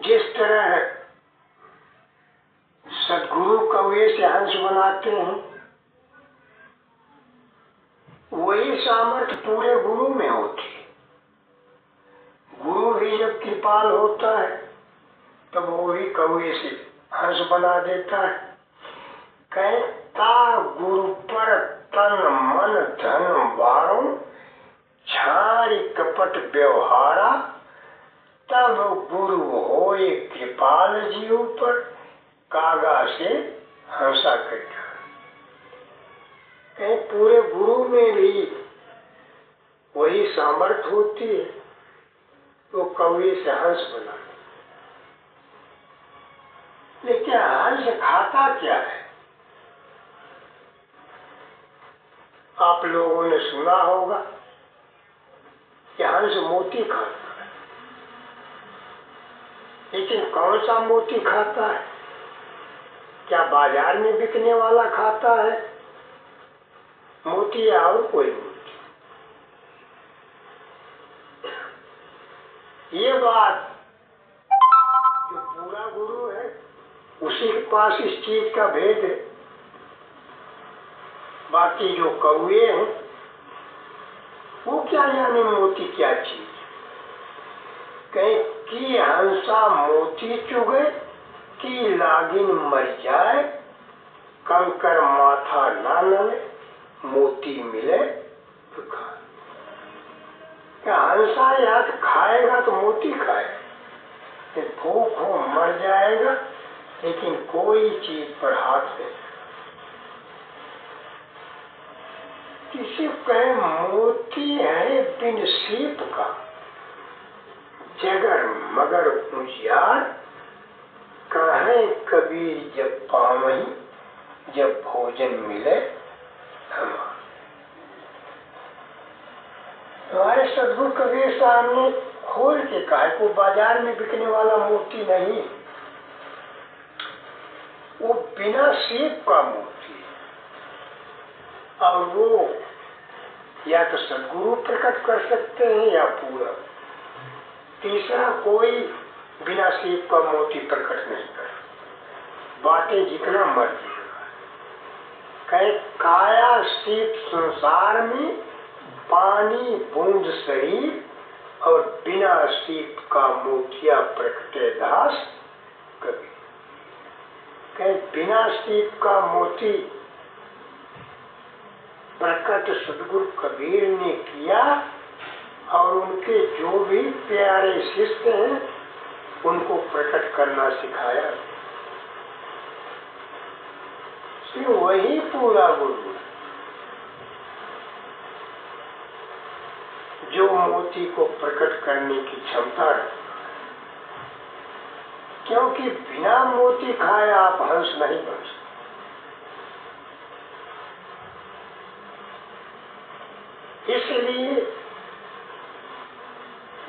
जिस तरह सदगुरु कौवे से हंस बनाते हैं, वही सामर्थ्य पूरे गुरु में होती है। गुरु भी जब कृपाल होता है तब वो भी कौवे से हंस बना देता है। कहता गुरु पर तन मन धन वारो, झाड़ी कपट व्यवहारा, तब गुरु होए कृपाल जीव पर, कागा से हंसा कटा। कहीं पूरे गुरु में भी वही सामर्थ्य होती है, तो कौवे से हंस बना। लेकिन हंस खाता क्या है? आप लोगों ने सुना होगा कि हंस मोती खाता है, लेकिन कौन सा मोती खाता है? क्या बाजार में बिकने वाला खाता है मोती या और कोई मोती? ये बात जो पूरा गुरु है उसी के पास इस चीज का भेद है। बाकी जो कौवे हैं वो क्या जाने मोती क्या चीज। कहीं की हंसा मोती चुगे कि लागिन मर जाए, कंकर माथा ना नवे, मोती मिले तो खाए। क्या हंसा या तो खाएगा तो मोती खाएगा, भूख हो मर जाएगा, लेकिन कोई चीज पर हाथ नहीं। किसी कहे मोती है बिन सीप का, जगर मगर उजियार, कहे कबीर जब पावहीं, जब भोजन मिले हमारा। हमारे सदगुरु कबीर साहब ने खोल के कहा को बाजार में बिकने वाला मोती नहीं, वो बिना सीप का मोती है। और वो या तो सदगुरु प्रकट कर सकते हैं या पूरा, तीसरा कोई बिना सीप का मोती प्रकट नहीं कर। बातें जितना मर्जी कहे, काया सीप संसार में, पानी बूंद शरीर, और बिना सीप का मोतिया प्रकटे दास कबीर। कहे बिना सीप का मोती प्रकट सदगुरु कबीर ने किया, और उनके जो भी प्यारे शिष्य हैं उनको प्रकट करना सिखाया। वही पूरा गुरु जो मोती को प्रकट करने की क्षमता रखता है, क्योंकि बिना मोती खाए आप हंस नहीं बन सकते। इसलिए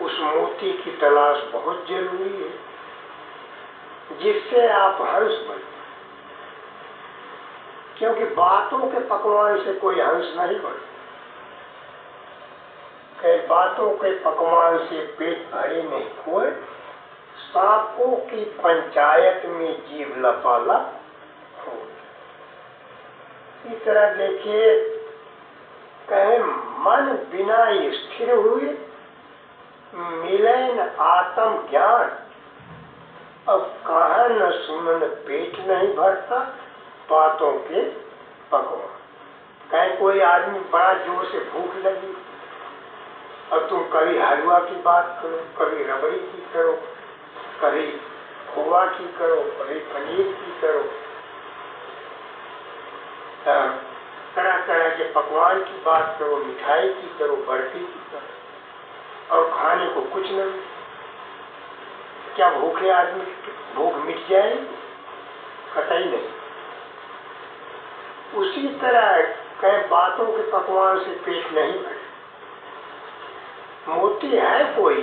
उस मोती की तलाश बहुत जरूरी है जिससे आप हंस बने। क्योंकि बातों के पकवान से कोई हंस नहीं बनता। कई बातों के पकवान से पेट भरे नहीं कोई, सांपों की पंचायत में जीव लपालप हो। इस तरह देखिए, कहे मन बिना स्थिर हुए, मिले न आत्म ज्ञान, अब कहा न सुनन पेट नहीं भरता, बातों के पकवान। कहीं कोई आदमी बड़ा जोर से भूख लगी, अब तुम कभी हलवा की बात करो, कभी रबड़ी की करो, कभी खोआ की करो, कभी पनीर की करो, तरह तरह के पकवान की बात करो, मिठाई की करो, बर्फी की करो, और खाने को कुछ न। क्या भूखे आदमी भूख मिट जाएगी? कतई नहीं। उसी तरह कई बातों के पकवान से पेट नहीं भरे। मोती है कोई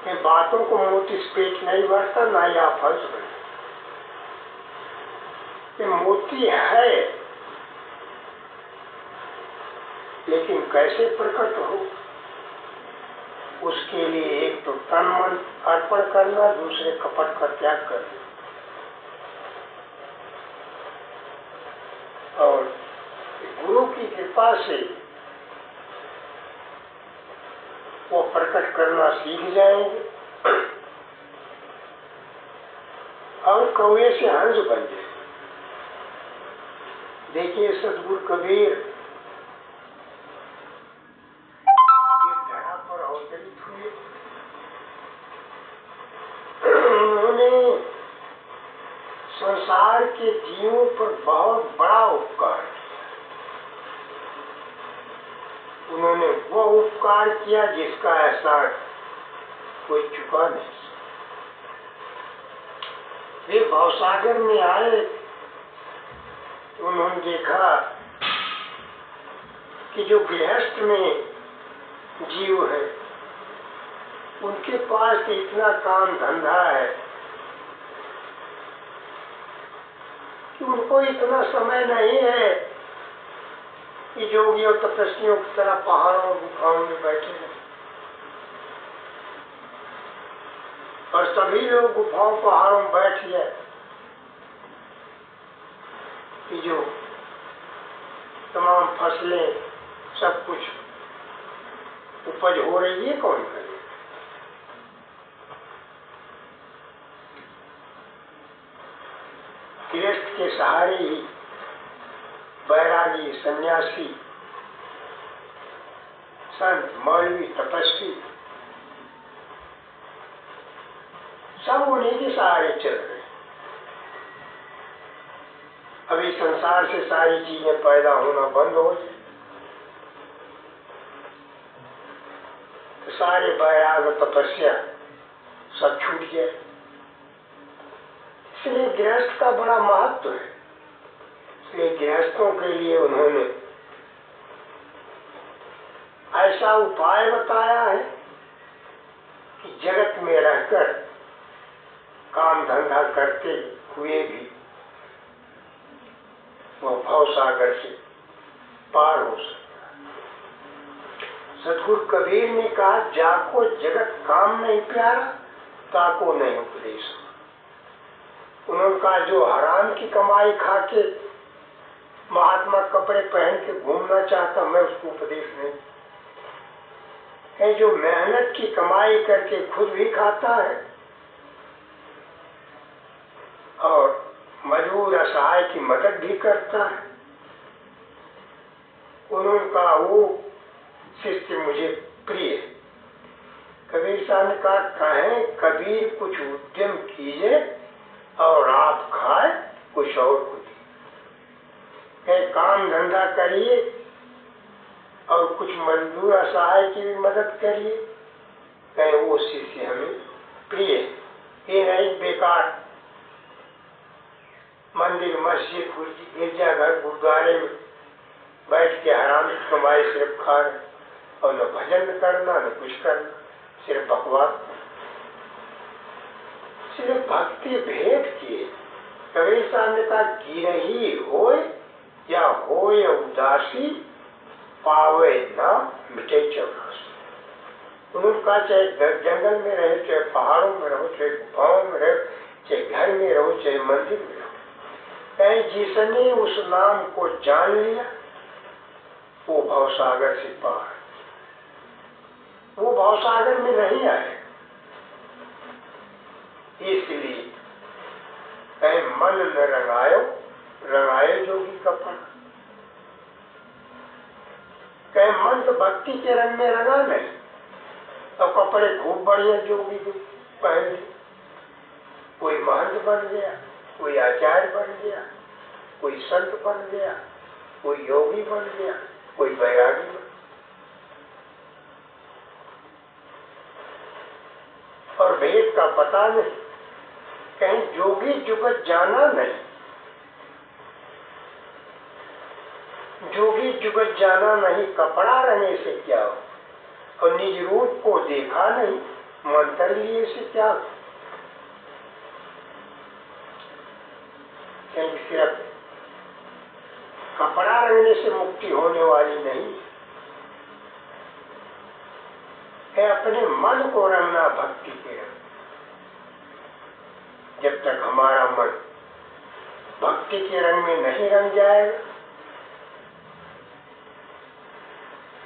कि बातों को मोती से पेट नहीं भरता, ना ही आप हंस बने। मोती है, लेकिन कैसे प्रकट हो, उसके लिए एक तो तन मन अर्पण अर्पण करना, दूसरे कपट का त्याग करना। और गुरु की कृपा से वो प्रकट करना सीख जाएंगे और कौवे से हंस बन जाए। देखिए सदगुरु कबीर इस धरा पर अवतरित हुए। उन्होंने संसार के जीवों पर बहुत बड़ा उपकार किया। उन्होंने वो उपकार किया जिसका एहसास कोई चुका नहीं। वे भवसागर में आए तो उन्होंने देखा कि जो गृहस्थ में जीव है उनके पास तो इतना काम धंधा है कि उनको इतना समय नहीं है कि योगियों तपस्वियों की तरह पहाड़ों गुफाओं में बैठे हैं। और सभी लोग गुफाओं पहाड़ों में बैठ गए कि जो तमाम फसलें सब कुछ उपज हो रही है, कौन करे? गृहस्थ के सहारे ही बैरागी, सन्यासी, संत, मौलवी, तपस्वी सब उन्हीं के सहारे चल रहे। अभी संसार से सारी चीजें पैदा होना बंद हो जाए तो सारे बैराग तपस्या सब छूट जाए। इसलिए गृहस्थ का बड़ा महत्व है। इसलिए गृहस्थों के लिए उन्होंने ऐसा उपाय बताया है कि जगत में रहकर काम धंधा करते हुए भी वो भवसागर से पार हो सकता है। सदगुरु कबीर ने कहा, जाको जगत काम नहीं प्यारा, ताको नहीं उपदेश। उन्होंने कहा, जो हराम की कमाई खा के महात्मा कपड़े पहन के घूमना चाहता, मैं उसको उपदेश नहीं। है जो मेहनत की कमाई करके खुद भी खाता है और मजबूर असहाय की मदद भी करता है, उन्होंने कहा वो शिष्य मुझे प्रिय है। कबीर साहब ने कहा, कहें कबीर कुछ उद्यम कीजिए और आप खाए कुछ और को दिए। कहीं काम धंधा करिए और कुछ मजदूर असहाय की भी मदद करिए। कहीं वो शिष्य हमें प्रिय है। ये नहीं बेकार मंदिर, मस्जिद, गिरजाघर, गुरुद्वारे में बैठ के हराम की कमाई सिर्फ खा रहे और न भजन करना न कुछ करना, सिर्फ बकवास, सिर्फ भक्ति भेद किए। कबीर साहब ने कहा, गिरही होए या होए उदासी, पावे ना मिटे चौरासी। उन्होंने कहा, चाहे जंगल में रहे, चाहे पहाड़ों में रहो, चाहे गुफाओं में रहो, चाहे घर में रहो, चाहे मंदिर में रहो, कहीं जिसने उस नाम को जान लिया वो भवसागर से पार। वो भवसागर में नहीं आए। इसलिए कहीं मन न रंगायो, रंगाए जोगी कपड़ा। कहीं मन तो भक्ति के रंग में रंगा नहीं तो कपड़े खूब बढ़िया जोगी पहन लिए। कोई महंत बन गया, कोई आचार्य बन गया, कोई संत बन गया, कोई योगी बन गया, कोई बैरागी बन गया। और भेद का पता नहीं, कहीं जोगी जुगत जाना नहीं। जोगी जुगत जाना नहीं, कपड़ा रहने से क्या हो, और निज रूप को देखा नहीं, मंत्र लिए से क्या हो। सिर्फ कपड़ा रंगने से मुक्ति होने वाली नहीं है। अपने मन को रंगना भक्ति के रंग। जब तक हमारा मन भक्ति के रंग में नहीं रंग जाएगा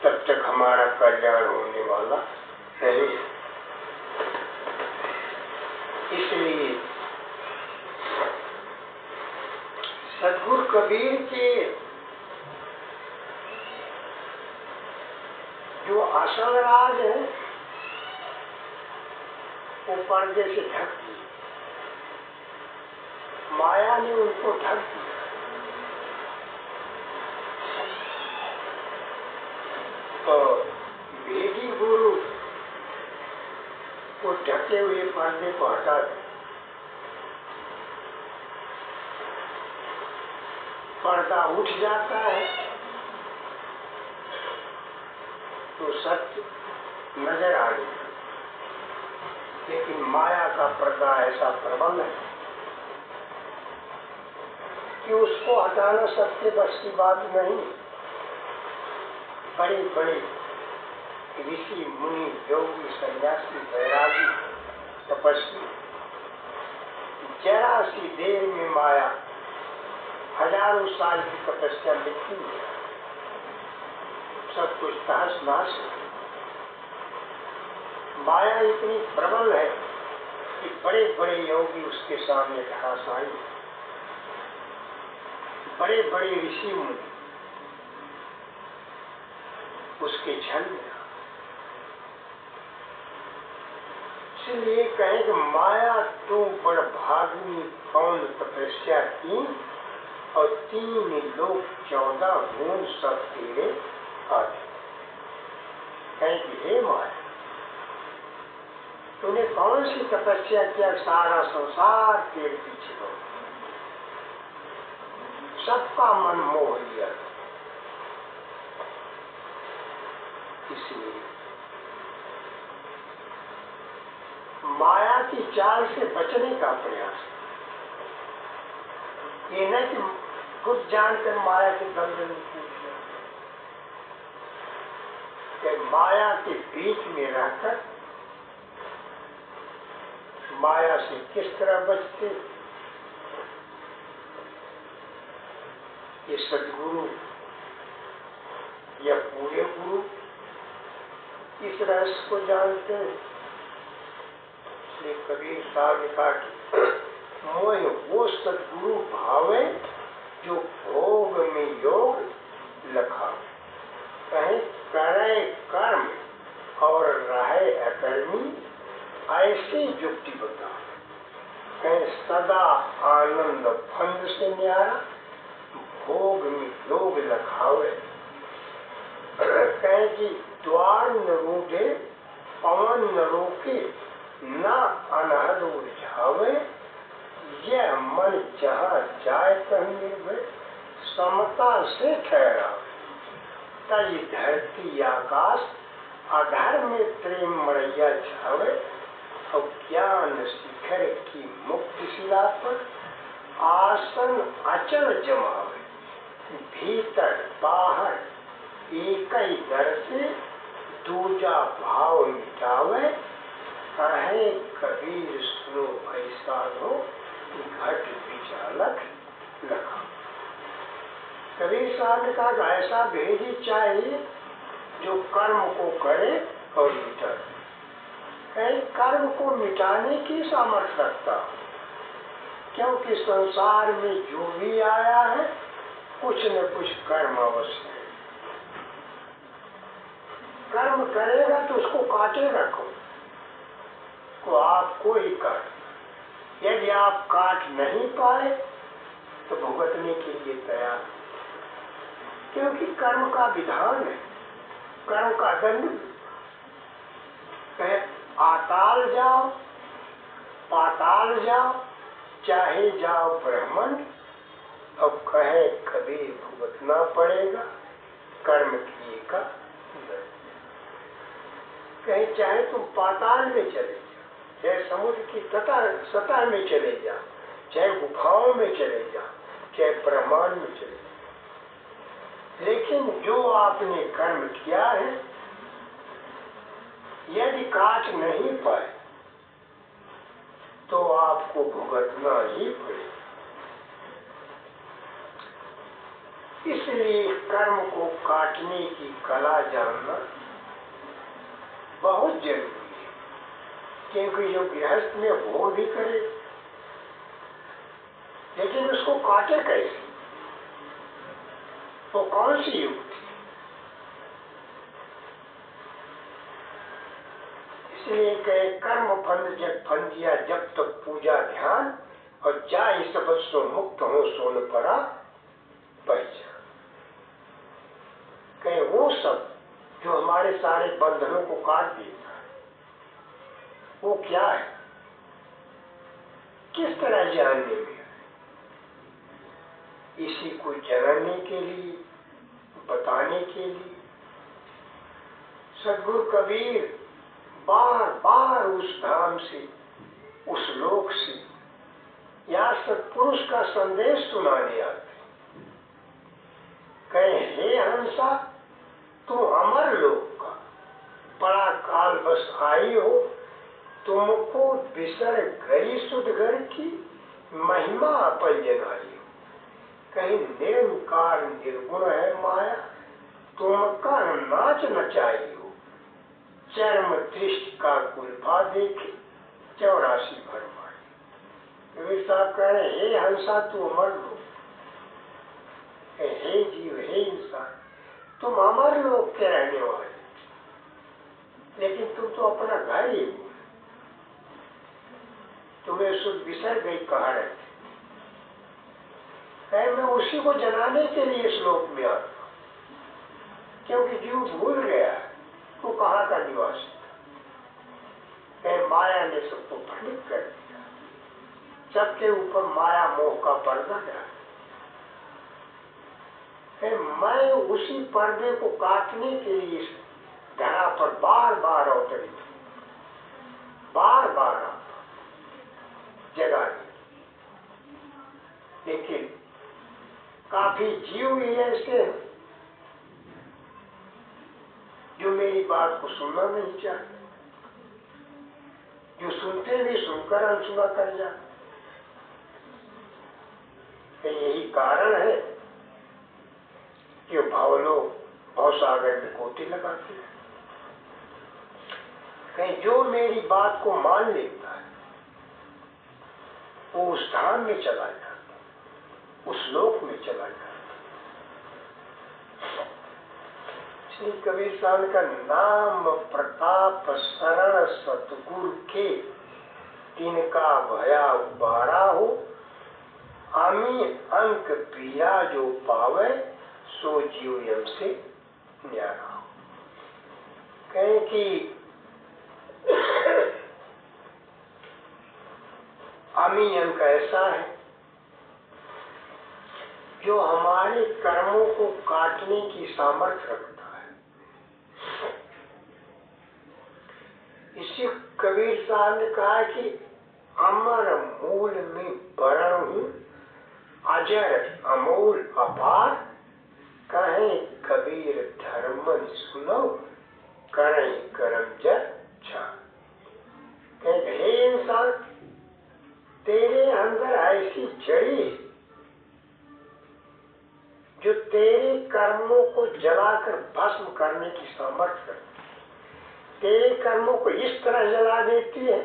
तब तक हमारा कल्याण होने वाला नहीं। इसलिए सद्गुरु कबीर के जो असल राज है वो पर्दे से ढक दिए, माया ने उनको ढक दिया। तो वेदी गुरु को ढके हुए पर्दे को हटा दे, पर्दा उठ जाता है तो सत्य नजर आ गया। लेकिन माया का पर्दा ऐसा प्रबल है कि उसको हटाना सबके बस की बात नहीं। बड़े बड़े ऋषि मुनि योगी सन्यासी वैरागी तपस्वी जरा सी देर में माया हजारों साल की तपस्या मिटती है, सब कुछ तहस नहस। माया इतनी प्रबल है कि बड़े बड़े योगी उसके सामने धराशायी, बड़े बड़े ऋषि मुनि उसके छल में। इसलिए कहें कि माया तू बड़ भागनी कौन तपस्या की और 3 लोग 14 गुण सब तेरे आते। कहें कि हे माया तूने कौन सी तपस्या किया, सारा संसार तेरे पीछे हो, सबका मन मोह लिया। इसलिए माया की चाल से बचने का प्रयास, ये नहीं कि खुद जानकर माया के दलदल में कूद जाए, माया के बीच में रहकर माया से किस तरह बचते। ये सद्गुरु या पूरे गुरु इस रहस्य को जानते हैं। इसलिए कबीर साहब ने कहा कि मोह वो सद्गुरु भावे जो भोग में योग लखा, कहीं करे कर्म और रहे अकर्मी, ऐसी युक्ति बता। कहीं सदा आनंद फंद से न्यारा, भोग में योग लखावे। कहें कि द्वार न रूठे पवन न रोके, न अनहद उलझावे, यह मन जहाँ जाए कहीं निर्भय, समता से ठहरा। तई धरती आकाश आधार में प्रेम मरैया छावे, और ज्ञान शिखर की मुक्ति शिला पर आसन अचल जमावे। भीतर बाहर एक ही दर से दूजा भाव मिटावे, कहे कबीर सुनो ऐसा हो घट विचालक लखा। कबीर साहब ने कहा ऐसा भेदी चाहिए जो कर्म को करे और मिटाए। कहीं कर्म को मिटाने की सामर्थ्य रखता, क्योंकि संसार में जो भी आया है कुछ न कुछ कर्म अवश्य है। कर्म करेगा तो उसको काटेगा कौन? को आपको ही काट। यदि आप काट नहीं पाए तो भुगतने के लिए तैयार, क्योंकि कर्म का विधान है, कर्म का दंड। आताल जाओ पाताल जाओ, चाहे जाओ ब्रह्मंड, अब कहे कबीर भुगतना पड़ेगा कर्म किए का। कहे चाहे तुम पाताल में चले जाओ, चाहे समुद्र की सतह में चले जाओ, चाहे गुफाओं में चले जाओ, चाहे ब्रह्मांड में चले जाओ, लेकिन जो आपने कर्म किया है यदि काट नहीं पाए तो आप आपको भुगतना ही पड़ेगा। इसलिए कर्म को काटने की कला जानना बहुत जरूरी है, क्योंकि जो गृहस्थ में भोग भी करे लेकिन उसको काटे कैसे, वो कौन सी युक्ति? इसलिए कहे कर्म फंद जब फंदिया जब तक पूजा ध्यान और जाहि सबद सो मुक्त हो सोन परा पहचान। कहे वो सब जो हमारे सारे बंधनों को काट देता है वो क्या है, किस तरह जानने में? इसी को जानने के लिए, बताने के लिए सद्गुरु कबीर बार बार उस धाम से, उस लोक से या सत्पुरुष का संदेश सुनाने आते। कहे हे हंसा तुम अमर लोक का बड़ा काल बस आई हो, तुमको बिसर गई सुध घर की महिमा अपन जनाई हो। कहीं निरंकार निर्गुण है माया, तुमका नाच नचाई हो। चरम दृष्टि का कुल्फा देखे 84 भरमाई। कबीर साहब कह रहे हे हंसा तू अमर लोक, हे जीव हे इंसान तुम अमर लोक के रहने वाले, लेकिन तुम तो अपना घर ही हो। तुम्हें सुध बिसर गई कहा रहते। मैं उसी को जनाने के लिए इस लोक में आता, क्योंकि जीव भूल गया वो कहाँ का निवासी था। माया ने सबको भ्रमित कर दिया, सबके ऊपर माया मोह का पर्दा डाला। मैं उसी पर्दे को काटने के लिए इस धरा पर बार बार अवतरित, बार बार आता जगाने। लेकिन काफी जीव ही ऐसे हैं जो मेरी बात को सुनना नहीं चाहते, जो सुनते भी सुनकर अनसुना कर जाते। यही कारण है कि भवसागर में कोटी लगाते हैं। कहीं जो मेरी बात को मान लेता है वो उस धाम में चला जाता, उस लोक में चला जाता। श्री कबीर साहब का नाम प्रताप शरण सतगुरु के तिनका भया उबारा हो, आमी अंक पिया जो पावे सो जीव यम से न्यारा हो। कहें कि आमी अंक ऐसा है जो हमारे कर्मों को काटने की सामर्थ्य रखता है। इसी कबीर साहब ने कहा कि अमर मूल में वरण हूं, अजर अमूल अपार, कहें कबीर धर्मन सुनो, करें करम जर छा। कहें हे इंसान तेरे अंदर ऐसी जड़ी जो तेरे कर्मों को जलाकर भस्म करने की सामर्थ्य रखती है। तेरे कर्मों को इस तरह जला देती है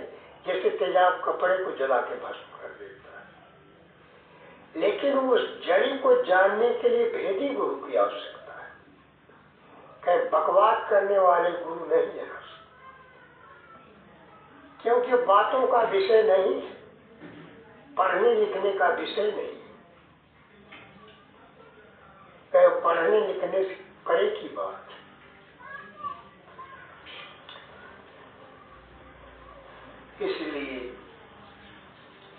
जैसे तेजाब कपड़े को जला के भस्म कर देता है। लेकिन उस जड़ी को जानने के लिए भेदी गुरु की आवश्यकता है। कहीं बकवास करने वाले गुरु नहीं जाना सकते, क्योंकि बातों का विषय नहीं, पढ़ने लिखने का विषय नहीं। पढ़ने लिखने से परे की बात। इसलिए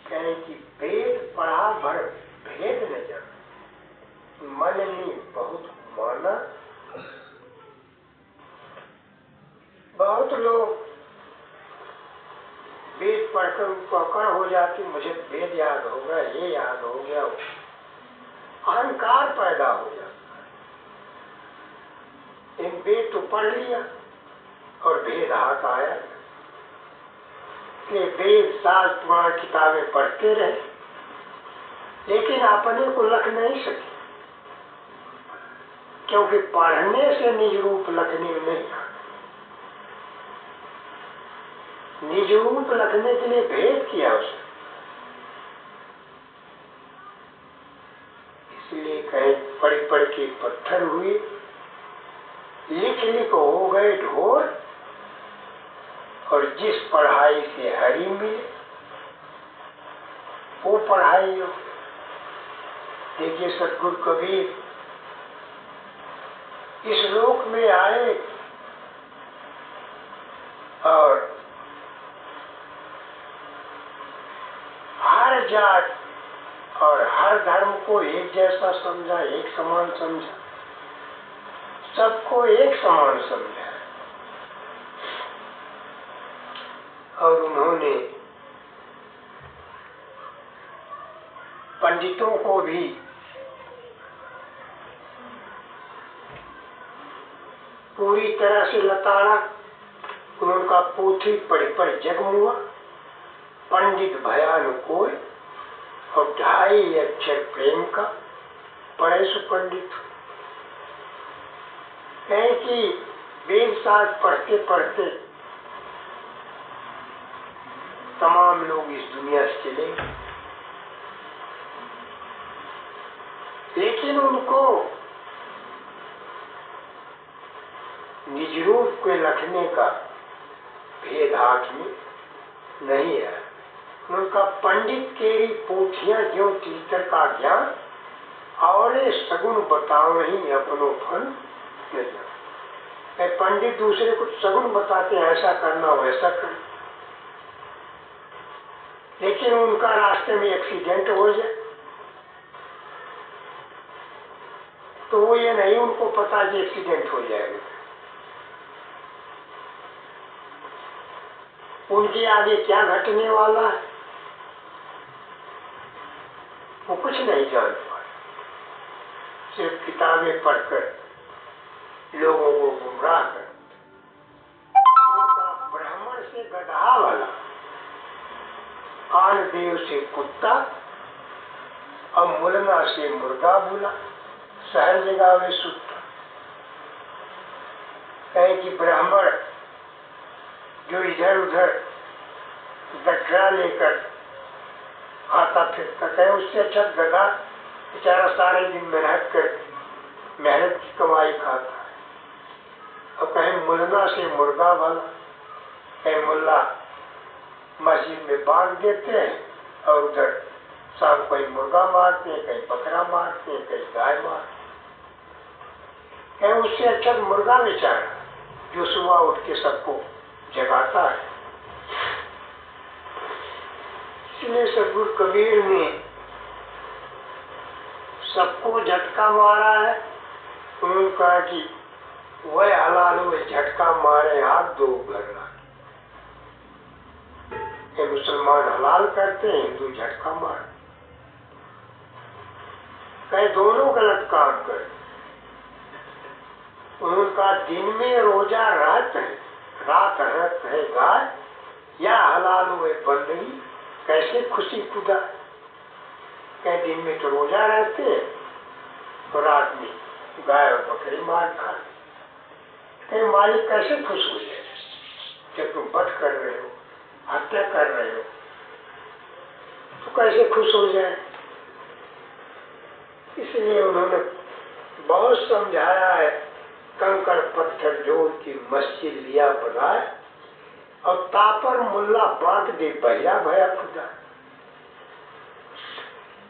कहें कि वेद पढ़ा भर भेद न जान, मन ने बहुत माना। बहुत लोग वेद पढ़कर पकड़ हो जाती, मुझे वेद याद हो गया, ये याद हो गया, अहंकार पैदा हो जाता है। इन वेद तो पढ़ लिया और भेद हाथ आया। कि वेद शास्त्र पुराण किताबें पढ़ते रहे, लेकिन अपने को लख नहीं सके, क्योंकि पढ़ने से निज रूप लखने में नहीं आता। निज रूप लखने के लिए भेद किया उसने। इसलिए कहीं पढ़ पढ़ के पत्थर हुए, लिख लिख हो गए ढोर, और जिस पढ़ाई से हरि मिले वो पढ़ाई हो। देखिए सतगुरु कबीर इस लोक में आए और हर जात और हर धर्म को एक जैसा समझा, एक समान समझा, सबको एक समान समझा। और उन्होंने पंडितों को भी पूरी तरह से लताड़ा। उनका पोथी पढ़ पढ़ जगमुआ, पंडित भयानु कोई, और 2.5 अक्षर प्रेम का पढ़े सु पंडित। कहे कि वेद शास्त्र पढ़ते पढ़ते तमाम लोग इस दुनिया से चले, लेकिन उनको निज रूप के लखने का भेद हाथ में नहीं है। उनका पंडित केरी पोथियां जो तीतर का ज्ञान, और सगुन बताओ नहीं अपनो फल नहीं। पंडित दूसरे को सगुन बताते हैं, ऐसा करना वैसा करना, लेकिन उनका रास्ते में एक्सीडेंट हो जाए तो वो ये नहीं उनको पता कि एक्सीडेंट हो जाएगा। उनके आगे क्या घटने वाला है वो कुछ नहीं जान पाए। सिर्फ किताबें पढ़कर लोगों को गुमराह कर, उनका ब्राह्मण से गधा वाला, आन देव से कुत्ता, अब मुलना से मुर्गा बोला, शहर जगह में सुत्ता। कहे कि ब्राह्मण जो इधर उधर गठरा लेकर आता फिरता, कहे उससे अच्छा गधा बेचारा सारे दिन मेहनत की कमाई खाता है। और कहे मुलना से मुर्गा वाला, कहे मुल्ला मस्जिद में बांध देते हैं और उधर शाम कोई मुर्गा मारते हैं, कहीं बकरा मारते हैं, कहीं गाय मारते हैं। कहीं उससे अच्छा मुर्गा बेचारा जो सुबह उठ के सबको जगाता है। इसलिए सतगुरु कबीर ने सबको झटका मारा है। उन्होंने कहा कि वह हलाल हुए झटका मारे हाथ दो घर ला। मुसलमान हलाल करते हैं, हिंदू झटका मार। कहे दोनों गलत काम कर। उनका दिन में रोजा रात है गाय, या हलाल हुए बंदगी, कैसे खुशी खुदा। कहे दिन में तो रोजा रहते हैं और रात में गाय और बकरी मार खाते। कहे मालिक कैसे खुश हो जाए जब तुम वध कर रहे हो, हत्या कर रहे हो, तो कैसे खुश हो जाए। इसलिए उन्होंने बहुत समझाया है। कंकड़ पत्थर जोड़ की मस्जिद लिया बनाए, और तापर मुल्ला बांट दे भैया भया खुदा।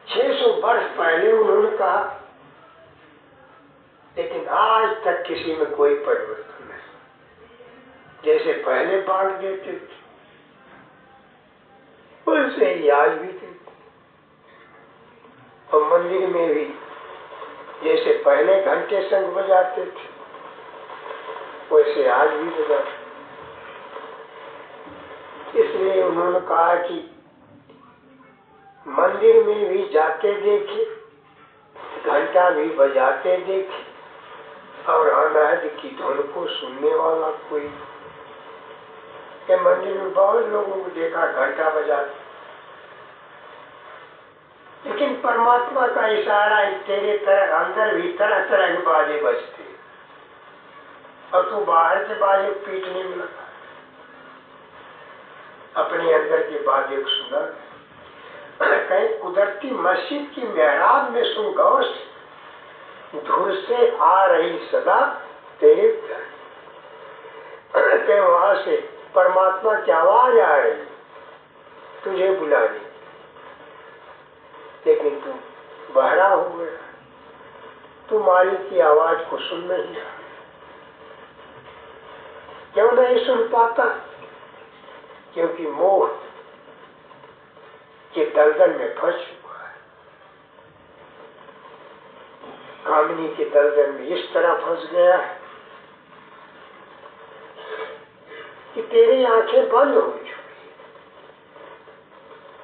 600 वर्ष पहले उन्होंने कहा, लेकिन आज तक किसी में कोई परिवर्तन नहीं। जैसे पहले बांट देते थे वैसे ही आज भी देते। और मंदिर में भी जैसे पहले घंटे संग बजाते थे वैसे आज भी बजाते। इसलिए उन्होंने कहा कि मंदिर में भी जाते देखे, घंटा भी बजाते देखे, और अनाज की धुन को सुनने वाला कोई। के मंदिर में बहुत लोगों को देखा घंटा बजाते, लेकिन परमात्मा का इशारा तेरे तरह अंदर भी तरह तरह के बाजे बजते और तू बाहर के बाजे पीटने में लगा, अपने अंदर के बाजे को सुना। कहीं कुदरती मस्जिद की मेहराब में सुन गौर से, धुर से आ रही सदा तेरे कहीं वहां से परमात्मा की आवाज आ रही तुझे बुलाने, लेकिन तू बहरा हो गया, तू मालिक की आवाज को सुन नहीं रहा। क्यों नहीं सुन पाता? क्योंकि मोह के दलदल में फंस चुका है। कामनी के दलदल में इस तरह फंस गया है कि तेरी आंखें बंद हो चुकी।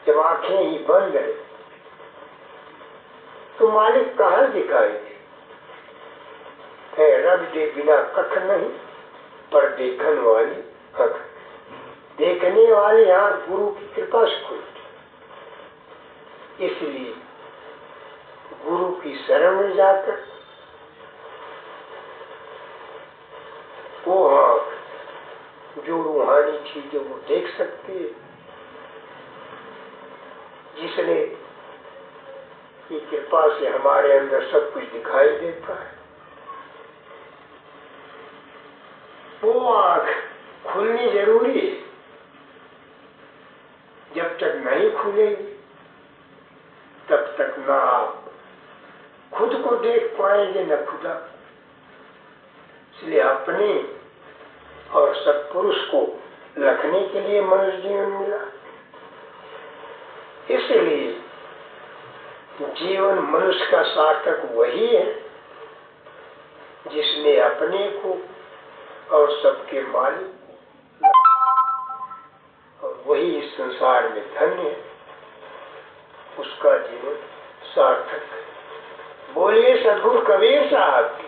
जब आंखें ही बंद है तो मालिक कहाँ दिखाई दे? रब दे बिना कख नहीं, पर देखन वाली कख, देखने वाली आंख गुरु की कृपा से खुलती। इसलिए गुरु की शरण में जाकर वो आंख जो रूहानी चीजों को देख सकती है, जिसने की कृपा से हमारे अंदर सब कुछ दिखाई देता है, वो आंख खुलनी जरूरी है। जब तक नहीं खुलेगी तब तक ना आप खुद को देख पाएंगे न खुदा। इसलिए अपने और सत्पुरुष को रखने के लिए मनुष्य जीवन मिला। इसलिए जीवन मनुष्य का सार्थक वही है जिसने अपने को और सबके मालिक, और वही इस संसार में धन्य है, उसका जीवन सार्थक है। बोलिए सद्गुरु कबीर साहब।